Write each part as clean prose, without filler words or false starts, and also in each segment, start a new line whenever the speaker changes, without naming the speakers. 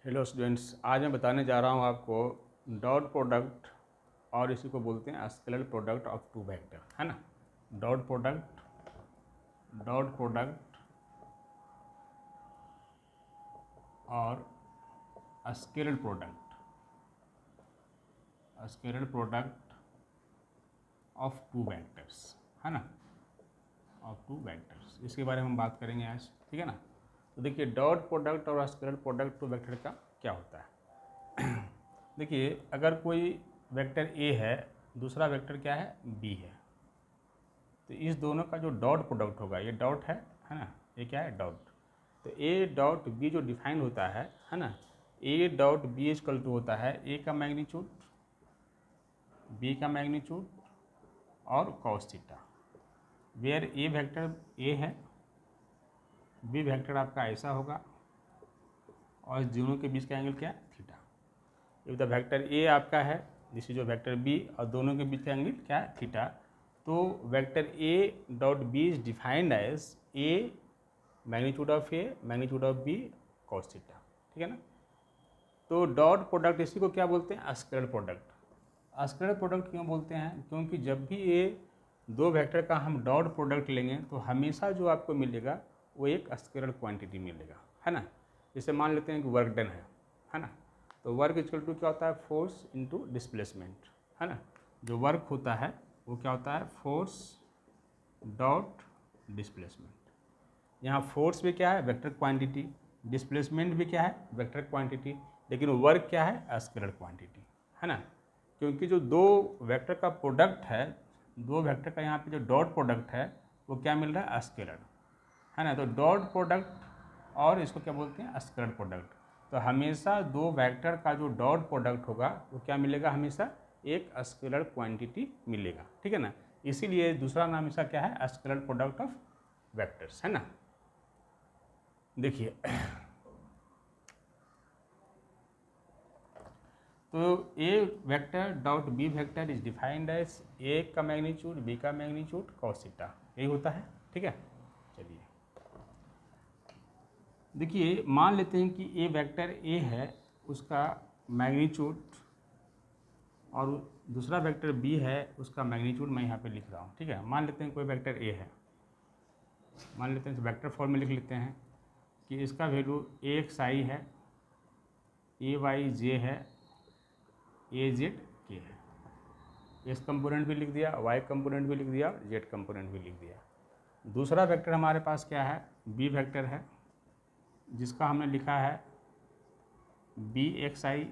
Hello students, आज मैं बताने जा रहा हूँ आपको डॉट प्रोडक्ट और इसी को बोलते हैं scalar product of two vector, है ना। डॉट प्रोडक्ट और scalar product of two vectors, है ना, ऑफ टू वेक्टर्स। इसके बारे में हम बात करेंगे आज, ठीक है ना। तो देखिए, डॉट प्रोडक्ट और स्केलर प्रोडक्ट टू वेक्टर का क्या होता है। देखिए, अगर कोई वेक्टर ए है, दूसरा वेक्टर क्या है, बी है, तो इस दोनों का जो डॉट प्रोडक्ट होगा, ये डॉट है ना, ये क्या है, डॉट। तो ए डॉट बी जो डिफाइन होता है ना, A dot B equal to होता है ए का मैग्नीट्यूड, बी का मैग्नीट्यूड और cos theta, where A vector A है, बी वेक्टर आपका ऐसा होगा और दोनों के बीच का एंगल क्या है, theta. If the vector A आपका है, दिस इज जो वेक्टर बी, और दोनों के बीच का एंगल क्या है, थीटा। तो vector A dot B is defined as A magnitude of A magnitude of B cos theta, ठीक है ना। तो डॉट प्रोडक्ट इसी को क्या बोलते हैं, स्केलर प्रोडक्ट। स्केलर प्रोडक्ट क्यों बोलते हैं, क्योंकि जब भी ये दो वेक्टर का हम डॉट प्रोडक्ट लेंगे तो हमेशा जो आपको मिलेगा वो एक स्केलर क्वांटिटी मिलेगा, है ना। जैसे मान लेते हैं कि वर्क डन है ना, तो वर्क इक्वल टू क्या होता है, फोर्स इनटू डिस्प्लेसमेंट, है ना। जो वर्क होता है वो क्या होता है, फोर्स डॉट डिस्प्लेसमेंट। यहाँ फोर्स भी क्या है, वेक्टर क्वांटिटी, डिस्प्लेसमेंट भी क्या है, वेक्टर क्वांटिटी, लेकिन वर्क क्या है, स्केलर क्वांटिटी, है ना। क्योंकि जो दो वेक्टर का प्रोडक्ट है, दो वेक्टर का यहाँ पे जो डॉट प्रोडक्ट है वो क्या मिल रहा है, स्केलर, है ना। तो डॉट प्रोडक्ट और इसको क्या बोलते हैं, स्केलर प्रोडक्ट। तो हमेशा दो वेक्टर का जो डॉट प्रोडक्ट होगा वो क्या मिलेगा, हमेशा एक स्केलर क्वांटिटी मिलेगा, ठीक है ना। इसीलिए दूसरा नाम इसका क्या है, स्केलर प्रोडक्ट ऑफ वेक्टर्स, है ना। देखिए, तो a vector dot B vector is defined as a का मैग्नीट्यूड, बी का मैग्नीट्यूड, कॉस थीटा, यही होता है, ठीक है। चलिए देखिए, मान लेते हैं कि ए वेक्टर ए है, उसका मैग्नीट्यूड, और दूसरा वेक्टर बी है, उसका मैग्नीट्यूड मैं यहाँ पे लिख रहा हूँ, ठीक है। मान लेते हैं कोई वेक्टर ए है, मान लेते हैं तो वेक्टर फॉर्म में लिख लेते हैं कि इसका वैल्यू ए एक्स आई है, ए वाई जे है, ए जेड के है। एस कंपोनेंट भी लिख दिया, वाई कंपोनेंट भी लिख दिया, जेड कंपोनेंट भी लिख दिया। दूसरा वेक्टर हमारे पास क्या है, बी वेक्टर है, जिसका हमने लिखा है बी एक्स आई,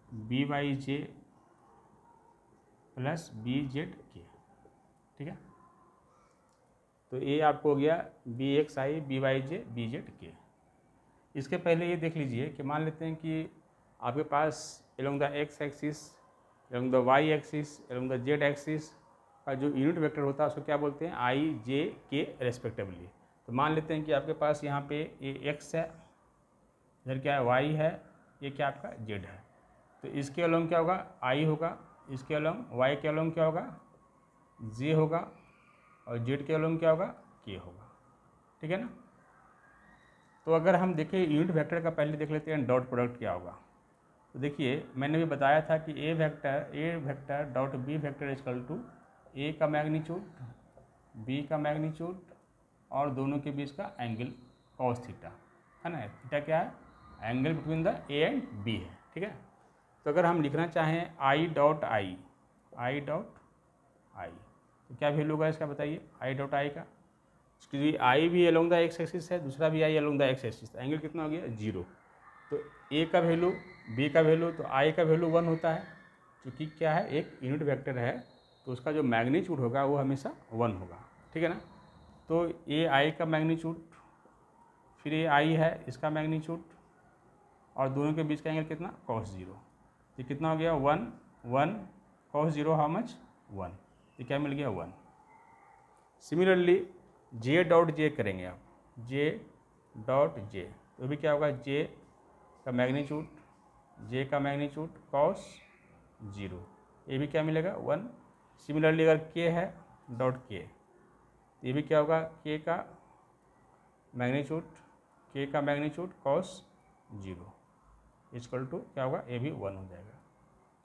बी वाई जे प्लस बी जेड के, ठीक है। तो ये आपको हो गया बी एक्स आई, बी वाई जे, बी जेड के। इसके पहले ये देख लीजिए कि मान लेते हैं कि आपके पास along the x axis, along the y axis, along the Z axis का जो यूनिट वेक्टर होता है उसको क्या बोलते हैं, आई जे के रेस्पेक्टिवली। तो मान लेते हैं कि आपके पास यहाँ पे ये एक्स है, इधर क्या है, वाई है, ये क्या आपका जेड है। तो इसके अलोंग क्या होगा, आई होगा, इसके अलोंग वाई के अलोंग क्या होगा, जे होगा, और जेड के अलोंग क्या होगा, के होगा, ठीक है ना। तो अगर हम देखें यूनिट वेक्टर का पहले देख लेते हैं डॉट प्रोडक्ट क्या होगा। तो देखिए, मैंने भी बताया था कि a vector dot B vector equal to a का मैग्नीट्यूड, बी का मैग्नीट्यूड और दोनों के बीच का एंगल कॉस थीटा, है ना। थीटा क्या है, angle between the A and B है, ठीक है। तो अगर हम लिखना चाहें आई डॉट आई, तो क्या वैल्यू होगा इसका, बताइए, आई डॉट आई का। क्योंकि आई भी अलोंग द एक्स एक्सिस है, दूसरा भी i along the x axis, angle कितना हो गया, जीरो। तो ए का वैल्यू, बी का वैल्यू, तो आई का वैल्यू 1 होता है, क्योंकि क्या है, एक यूनिट वेक्टर है, तो उसका जो मैग्नीट्यूड होगा वो हमेशा 1 होगा, ठीक है ना। तो ए आई का मैग्नीट्यूड, फिर ये आई है इसका मैग्नीट्यूड, और दोनों के बीच का एंगल कितना, कॉस 0। ये कितना हो गया, 1 कॉस 0 हाउ मच, 1। ये क्या मिल गया, 1। सिमिलरली जे डॉट जे करेंगे आप, जे डॉट जे, तो भी क्या होगा, जे का मैग्नीट्यूड, जे का मैग्नीट्यूड कॉस 0, ये भी क्या मिलेगा, 1। सिमिलरली अगर के है डॉट के, तो ये भी क्या होगा, के का मैग्नीट्यूड, के का मैग्नीट्यूड कॉस 0 इक्वल टू क्या होगा, ए भी 1 हो जाएगा।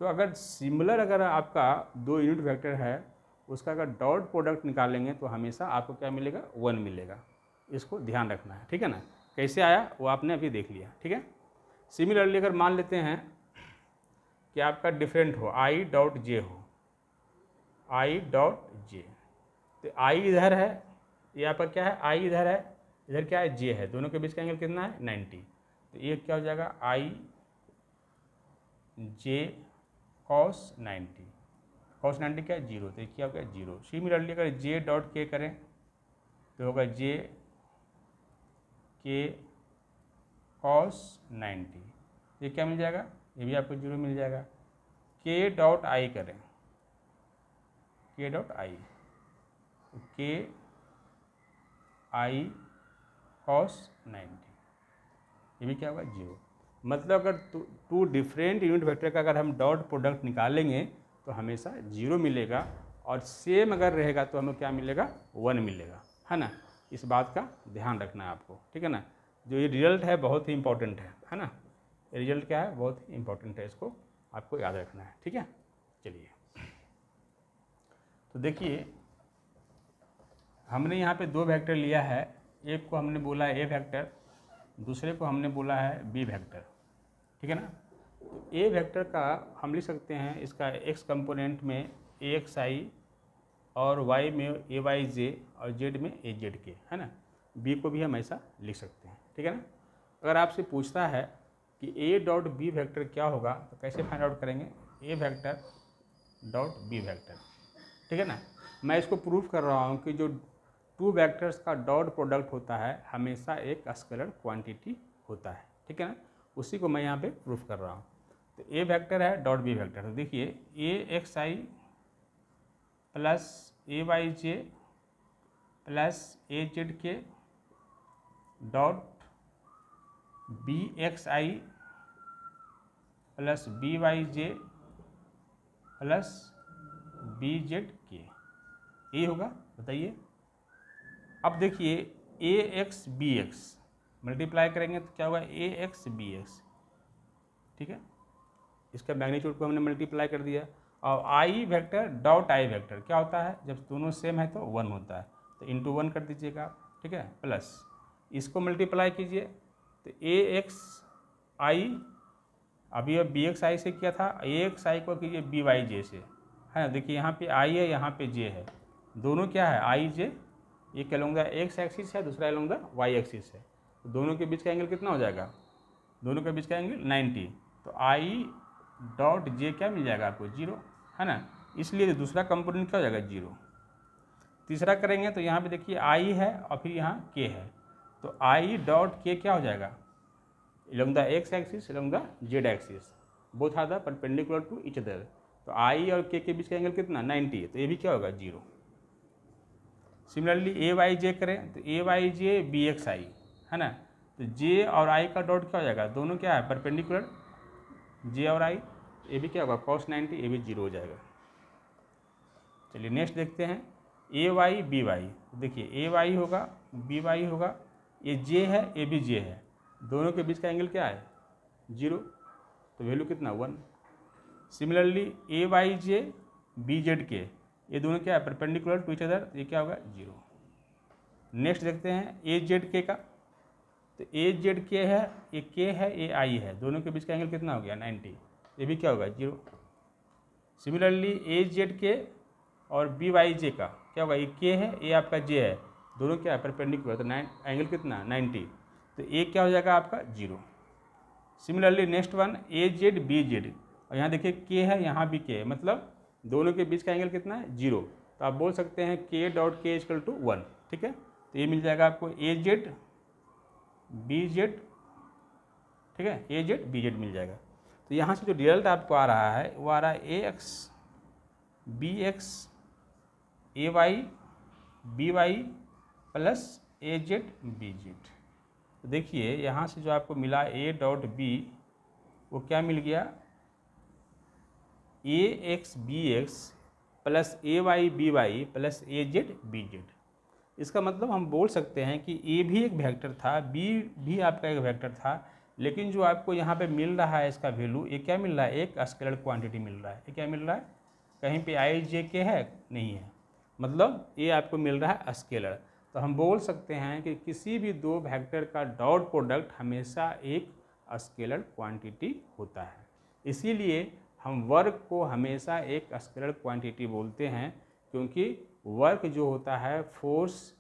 तो अगर सिमिलर अगर आपका दो यूनिट वेक्टर है उसका अगर डॉट प्रोडक्ट निकालेंगे तो हमेशा आपको क्या मिलेगा, 1 मिलेगा। इसको ध्यान रखना है, ठीक है ना। कैसे आया वो आपने अभी देख लिया, ठीक है। सिमिलरली अगर मान लेते हैं कि आपका डिफरेंट हो, आई डॉट जे हो, आई डॉट जे, तो आई इधर है, ये आपका क्या है, आई इधर है, इधर क्या है, जे है, दोनों के बीच का एंगल कितना है, 90। तो ये क्या हो जाएगा, आई जे कॉस 90, कॉस 90 क्या है, 0, तो ये क्या हो गया 0। सिमिलरली अगर जे डॉट के करें तो होगा जे के कॉस 90, ये क्या मिल जाएगा, ये भी आपको 0 मिल जाएगा। के डॉट आई करें, के डॉट आई, के आई कॉस 90, ये भी क्या होगा 0। मतलब अगर टू डिफरेंट यूनिट वेक्टर का अगर हम डॉट प्रोडक्ट निकालेंगे तो हमेशा 0 मिलेगा, और सेम अगर रहेगा तो हमें क्या मिलेगा, 1 मिलेगा, है ना। इस बात का ध्यान रखना है आपको, ठीक है ना। जो ये रिजल्ट है बहुत ही इंपॉर्टेंट है ना। रिजल्ट क्या है, बहुत ही इंपॉर्टेंट है, इसको आपको याद रखना है, ठीक है। चलिए तो देखिए हमने यहाँ पे दो वेक्टर लिया है, एक को हमने बोला है ए वेक्टर, दूसरे को हमने बोला है बी वेक्टर, ठीक है ना। तो ए वेक्टर का हम लिख सकते हैं, इसका एक्स कंपोनेंट में ए एक्स आई और वाई में ए वाई जे और जेड में ए जेड के, है ना। बी को भी हम ऐसा लिख सकते हैं, ठीक है ना। अगर आपसे पूछता है कि ए डॉट बी वेक्टर क्या होगा तो कैसे फाइंड आउट करेंगे, ए वेक्टर डॉट बी वेक्टर, ठीक है ना। मैं इसको प्रूफ कर रहा हूँ कि जो टू वेक्टर्स का डॉट प्रोडक्ट होता है हमेशा एक स्केलर क्वांटिटी होता है, ठीक है ना। उसी को मैं यहाँ पे प्रूफ कर रहा हूँ। तो ए वेक्टर है डॉट बी वेक्टर, तो देखिए ए एक्स आई प्लस ए वाई जे प्लस ए जेड के डॉट बी एक्स आई प्लस बी वाई जे प्लस बी जेड के, ये होगा, बताइए। अब देखिए ए एक्स बी एक्स मल्टीप्लाई करेंगे तो क्या होगा, ए एक्स बी एक्स, ठीक है। इसका मैग्नीट्यूड को हमने मल्टीप्लाई कर दिया। और आई वेक्टर डॉट आई वेक्टर क्या होता है, जब दोनों सेम है तो 1 होता है, तो इंटू 1 कर दीजिएगा, ठीक है। प्लस इसको मल्टीप्लाई कीजिए तो ए एक्स आई, अभी अब बी एक्स आई से किया था, ए एक्स आई को कीजिए बी वाई जे से, है ना। देखिए यहाँ पे आई है, यहाँ पे जे है, दोनों क्या है आई जे, एक अलोंग द एक्स एक्सिस है, दूसरा अलोंग द वाई एक्सिस है, तो दोनों के बीच का एंगल कितना हो जाएगा, दोनों के बीच का एंगल 90। तो आई डॉट जे क्या मिल जाएगा आपको, 0, है ना। इसलिए दूसरा कंपोनेंट क्या हो जाएगा, 0। तीसरा करेंगे तो यहाँ पे देखिए आई है और फिर यहाँ के है, तो आई डॉट के क्या हो जाएगा, along the x axis along the Z axis, both are the perpendicular to each other. तो आई और के बीच का एंगल कितना, 90 है, तो ये भी क्या होगा, 0। सिमिलरली ए वाई जे करें तो ए वाई जे बी एक्स आई, है ना। तो जे और आई का डॉट क्या हो जाएगा, दोनों क्या है परपेंडिकुलर, जे और आई, ये भी क्या होगा कॉस 90, ये भी 0 हो जाएगा। चलिए नेक्स्ट देखते हैं, ए वाई बी वाई, देखिए ए वाई होगा बी वाई होगा, ये जे है ये भी जे है, दोनों के बीच का एंगल क्या है, 0, तो वैल्यू कितना 1। सिमिलरली ए वाई जे बी जेड के, ये दोनों क्या है परपेंडिकुलर टू ईच अदर, तो ये क्या होगा 0। नेक्स्ट देखते हैं ए जेड के का, तो ए जेड के है, ये के है ये आई है, दोनों के बीच का एंगल कितना हो गया 90, ये भी क्या होगा 0। सिमिलरली ए जेड के और बी वाई जे का क्या होगा, ये के है ये आपका जे है, दोनों क्या है परपेंडिकुलर, तो एंगल कितना 90, तो ए क्या हो जाएगा आपका 0। सिमिलरली नेक्स्ट वन ए जेड बी जेड, और यहाँ देखिए के है यहाँ भी के है, मतलब दोनों के बीच का एंगल कितना है 0, तो आप बोल सकते हैं के डॉट के इक्वल टू 1, ठीक है। तो ये मिल जाएगा आपको ए जेड बी जेड, ठीक है, ए जेड बी जेड मिल जाएगा। तो यहाँ से जो रिजल्ट आपको आ रहा है वो आ रहा है ए एक्स बी एक्स ए वाई बी वाई प्लस ए जेड बी जेड। तो देखिए यहाँ से जो आपको मिला ए डॉट बी, वो क्या मिल गया, ए एक्स बी एक्स प्लस ए वाई बी वाई प्लस ए जेड बी जेड। इसका मतलब हम बोल सकते हैं कि ए भी एक वेक्टर था, बी भी आपका एक वेक्टर था, लेकिन जो आपको यहाँ पे मिल रहा है इसका वैल्यू, ये क्या मिल रहा है, एक स्केलर क्वांटिटी मिल रहा है। ये क्या मिल रहा है, कहीं पे आई जे के है नहीं है, मतलब ये आपको मिल रहा है स्केलर। तो हम बोल सकते हैं कि किसी भी दो वेक्टर का डॉट प्रोडक्ट हमेशा एक स्केलर क्वांटिटी होता है। इसीलिए हम वर्क को हमेशा एक स्केलर क्वांटिटी बोलते हैं, क्योंकि वर्क जो होता है फोर्स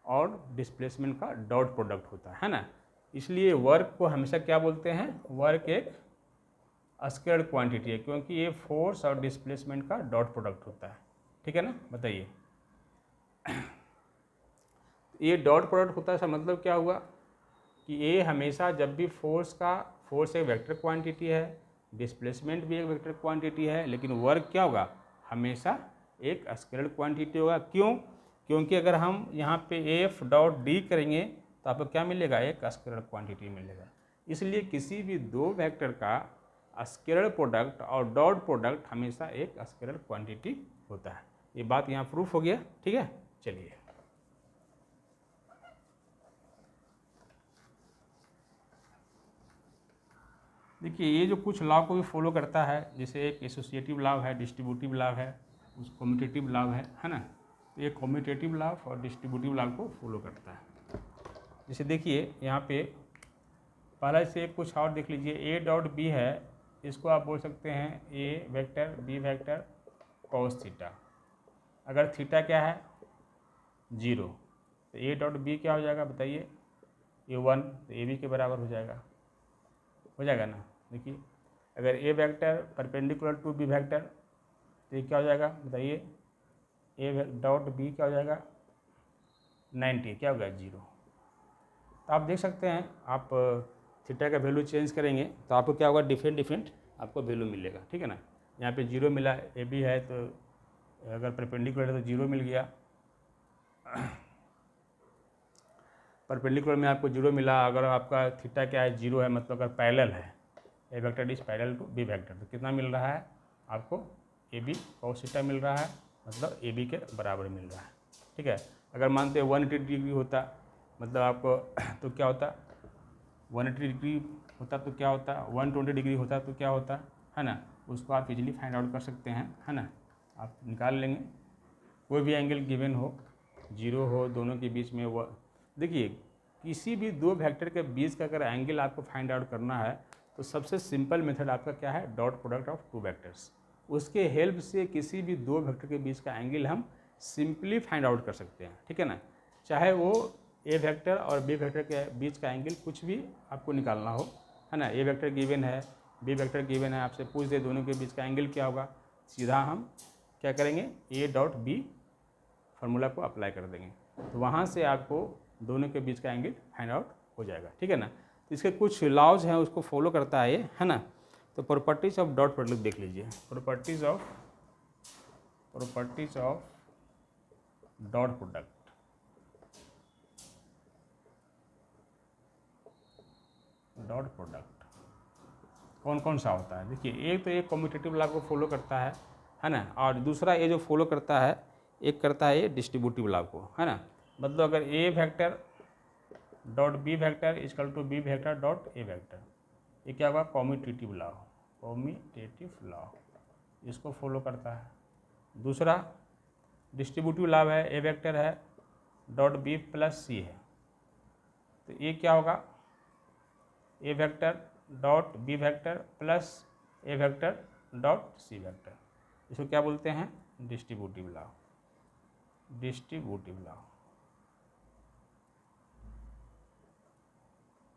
और डिस्प्लेसमेंट का डॉट प्रोडक्ट होता है ना। इसलिए वर्क को हमेशा क्या बोलते हैं, वर्क एक स्केलर क्वांटिटी है, क्योंकि ये फोर्स और डिस्प्लेसमेंट का डॉट प्रोडक्ट होता है। ठीक है ना, बताइए। ये डॉट प्रोडक्ट होता है, इसका मतलब क्या हुआ कि ये हमेशा जब भी फोर्स एक वेक्टर क्वांटिटी है, डिस्प्लेसमेंट भी एक वेक्टर क्वांटिटी है, लेकिन वर्क क्या होगा, हमेशा एक स्केलर क्वांटिटी होगा। क्यों, क्योंकि अगर हम यहाँ पे एफ डॉट डी करेंगे तो आपको क्या मिलेगा, एक स्केलर क्वांटिटी मिलेगा। इसलिए किसी भी दो वेक्टर का स्केलर प्रोडक्ट और डॉट प्रोडक्ट हमेशा एक स्केलर क्वांटिटी होता है। ये बात यहाँ प्रूफ हो गया। ठीक है, चलिए देखिए, ये जो कुछ लॉ को भी फॉलो करता है, जैसे एक एसोसिएटिव लॉ है, डिस्ट्रीब्यूटिव लॉ है, उस कम्यूटेटिव लॉ है ना। तो ये कम्यूटेटिव लॉ और डिस्ट्रीब्यूटिव लॉ को फॉलो करता है। जैसे देखिए यहाँ पे पहले से कुछ और देख लीजिए, ए डॉट बी है, इसको आप बोल सकते हैं a vector B vector cos theta. अगर थीटा क्या है, 0, तो ए डॉट बी क्या हो जाएगा बताइए, ए 1, तो ए बी के बराबर हो जाएगा ना। देखिए अगर a vector perpendicular to b vector, तो ये क्या हो जाएगा बताइए, ए डॉट बी क्या हो जाएगा, 90, क्या होगा 0। तो आप देख सकते हैं, आप थीटा का वैल्यू चेंज करेंगे तो आपको क्या होगा, डिफरेंट आपको वैल्यू मिलेगा। ठीक है ना, यहाँ पे 0 मिला, ए बी है तो अगर परपेंडिकुलर है तो 0 मिल गया, परपेंडिकुलर में आपको 0 मिला। अगर आपका थीटा क्या है, 0 है, मतलब अगर पैरेलल है, a vector is parallel to b vector, तो कितना मिल रहा है आपको, ए बी कॉस थीटा मिल रहा है, मतलब ए बी के बराबर मिल रहा है। ठीक है, अगर मानते हैं 180 डिग्री होता, मतलब आपको तो क्या होता, 180 डिग्री होता तो क्या होता, 120 डिग्री होता तो क्या होता, है ना। उसको आप इजीली फाइंड आउट कर सकते हैं, है ना, आप निकाल लेंगे। कोई भी एंगल गिवन हो, 0 हो, दोनों के बीच में वो, देखिए किसी भी दो वेक्टर के बीच का अगर एंगल आपको फाइंड आउट करना है तो सबसे सिंपल मेथड आपका क्या है, dot product of two vectors. उसके हेल्प से किसी भी दो वेक्टर के बीच का एंगल हम सिंपली फाइंड आउट कर सकते हैं। ठीक है ना, चाहे वो ए वेक्टर और बी वेक्टर के बीच का एंगल कुछ भी आपको निकालना हो, है ना। ए वेक्टर गिवन है, बी वेक्टर गिवन है, आपसे पूछ दे दोनों के बीच का एंगल क्या होगा, सीधा हम क्या करेंगे, ए डॉट बी फार्मूला को अप्लाई कर देंगे, तो वहाँ से आपको दोनों के बीच का एंगल फाइंड आउट हो जाएगा। ठीक है ना, तो इसके कुछ लॉज हैं उसको फॉलो करता है ये, है ना। तो प्रॉपर्टीज ऑफ डॉट प्रोडक्ट देख लीजिए, properties of dot product. Dot product कौन कौन सा होता है, देखिए एक तो एक कम्यूटेटिव लॉ को फॉलो करता है ना, और दूसरा ये जो फॉलो करता है, एक करता है ये डिस्ट्रीब्यूटिव लॉ को, है ना। मतलब अगर a vector dot B vector equal to b vector dot A vector, ये क्या होगा, कम्यूटेटिव लॉ, इसको फॉलो करता है। दूसरा डिस्ट्रीब्यूटिव लॉ है, ए वेक्टर है डॉट बी प्लस सी है, तो ये क्या होगा, a vector dot B vector plus a vector dot c vector, इसको क्या बोलते हैं, डिस्ट्रीब्यूटिव लॉ।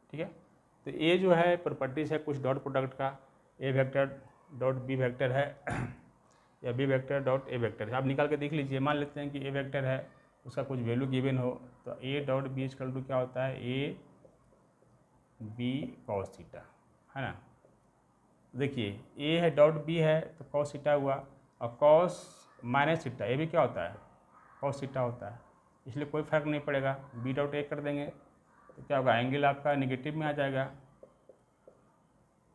ठीक है, तो ये जो है प्रॉपर्टीज है कुछ डॉट प्रोडक्ट का, A vector dot B vector है या बी वेक्टर डॉट ए वेक्टर है। आप निकाल के देख लीजिए, मान लेते हैं कि ए वेक्टर है, उसका कुछ वैल्यू गिवन हो, तो A dot B equal to क्या होता है, ए बी कॉस थीटा, है ना। देखिए ए है डॉट बी है तो कॉस थीटा हुआ, और कॉस माइनस थीटा ये भी क्या होता है, कॉस थीटा होता है, इसलिए कोई फर्क नहीं पड़ेगा। बी डॉट ए कर देंगे तो क्या होगा, एंगल आपका नेगेटिव में आ जाएगा,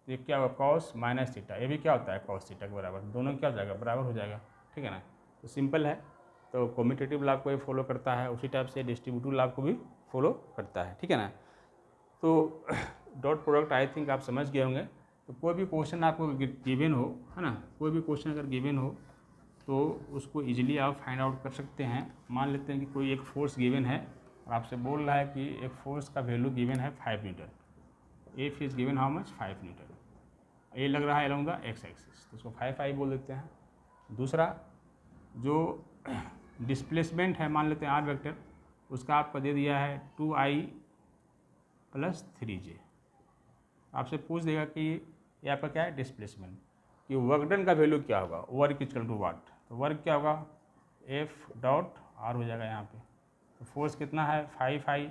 तो ये क्या होगा, कॉस माइनस थीटा, ये भी क्या होता है, कॉस थीटा के बराबर, दोनों क्या हो जाएगा, बराबर हो जाएगा। ठीक है ना, तो सिंपल है। तो कम्यूटेटिव लॉ को भी फॉलो करता है, उसी टाइप से डिस्ट्रीब्यूटिव लॉ को भी फॉलो करता है, ठीक है ना। तो डॉट प्रोडक्ट आई थिंक आप समझ गए होंगे। तो कोई भी क्वेश्चन आपको गिवन हो, है ना, कोई भी क्वेश्चन अगर गिवन हो तो उसको इजीली आप फाइंड आउट कर सकते हैं। मान लेते हैं कि कोई एक फोर्स गिवन है और आपसे बोल रहा है कि एक फोर्स का वैल्यू गिवन है 5 Newton, F is given how much 5 Newton, ये लग रहा है अलॉन्ग द एक्स एक्सिस, तो उसको 5 बोल देते हैं। दूसरा जो डिस्प्लेसमेंट है, मान लेते हैं आर वेक्टर, उसका आपको दे दिया है 2i + 3j। आपसे पूछ देगा कि ये आपका क्या है डिस्प्लेसमेंट, कि वर्क डन का वैल्यू क्या होगा, वर्क इक्वल टू वाट, तो वर्क क्या होगा एफ डॉट आर हो जाएगा यहाँ पे। तो फोर्स कितना है 5i,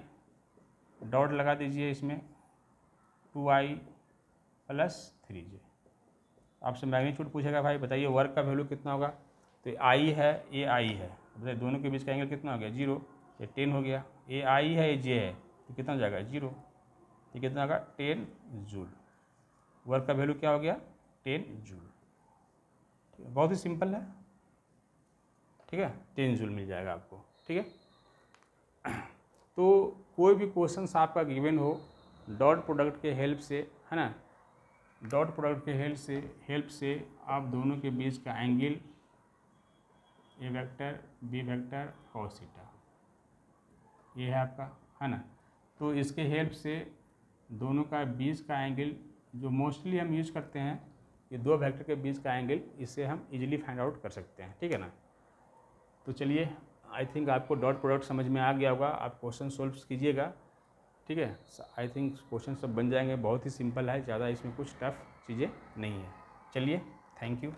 डॉट लगा दीजिए इसमें 2i + 3j। आपसे मैग्नीट्यूड पूछेगा भाई बताइए वर्क का वैल्यू कितना होगा, तो आई है ये आई है, बताइए दोनों के बीच का एंगल कितना हो गया 0, ये 10 हो गया, ये आई है ये जे है, तो कितना हो जाएगा 0, ये कितना होगा 10 जूल। वर्क का वैल्यू क्या हो गया 10 जूल, ठीक है, बहुत ही सिंपल है, ठीक है, 10 जूल मिल जाएगा आपको, ठीक है। तो कोई भी क्वेश्चन आपका गिवन हो डॉट प्रोडक्ट के हेल्प से, है ना, डॉट प्रोडक्ट के हेल्प से आप दोनों के बीच का angle A vector B vector cos theta ये है आपका, है ना। तो इसके हेल्प से दोनों का बीच का एंगल जो मोस्टली हम यूज़ करते हैं, ये दो वेक्टर के बीच का एंगल, इससे हम इजीली फाइंड आउट कर सकते हैं, ठीक है ना। तो चलिए आई थिंक आपको डॉट प्रोडक्ट समझ में आ गया होगा, आप क्वेश्चन सोल्व कीजिएगा, ठीक है। आई थिंक क्वेश्चन सब बन जाएंगे, बहुत ही सिंपल है, ज़्यादा इसमें कुछ टफ चीज़ें नहीं है। चलिए, थैंक यू।